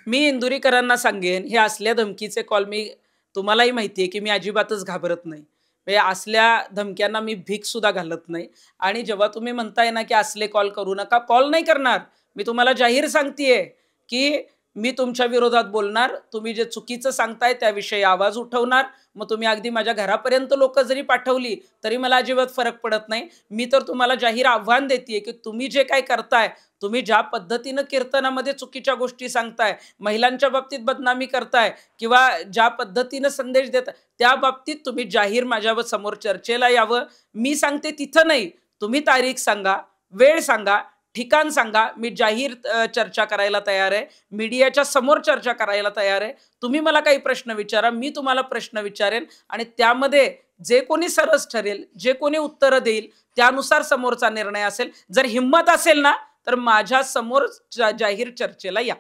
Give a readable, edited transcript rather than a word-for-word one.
मी इंदुरीकरांना सांगेन, हे असल्या धमकीचे कॉल तुम्हालाही माहिती आहे, की मी अजिबातच घाबरत नाही. म्हणजे असल्या धमक्यांना मी भीक सुद्धा घालत नाही. आणि जेव्हा तुम्ही म्हणताय ना, की असले कॉल करू नका, कॉल नाही करणार. मी तुम्हाला जाहीर सांगतेय, की मी तुमच्या विरोधात बोलणार. तुम्ही जे चुकीचं सांगताय त्याविषयी आवाज उठवणार. मग तुम्ही अगदी माझ्या घरापर्यंत लोकं जरी पाठवली, तरी मला अजिबात फरक पडत नाही. मी तर तुम्हाला जाहीर आव्हान देतेय, की तुम्ही जे काही करताय, तुम्ही ज्या पद्धतीनं कीर्तनामध्ये चुकीच्या गोष्टी सांगताय, महिलांच्या बाबतीत बदनामी करताय किंवा ज्या पद्धतीनं संदेश देताय, त्या बाबतीत तुम्ही जाहीर माझ्या समोर चर्चेला यावं. मी सांगते तिथं नाही. तुम्ही तारीख सांगा, वेळ सांगा, ठिकाण सांगा. मी जाहीर चर्चा करायला तयार आहे. मीडियाच्या समोर चर्चा करायला तयार आहे. तुम्ही मला काही प्रश्न विचारा, मी तुम्हाला प्रश्न विचारेन आणि त्यामध्ये जे कोणी सरस ठरेल, जे कोणी उत्तरं देईल, त्यानुसार समोरचा निर्णय असेल. जर हिंमत असेल ना, तर माझ्या समोर जाहीर चर्चेला या.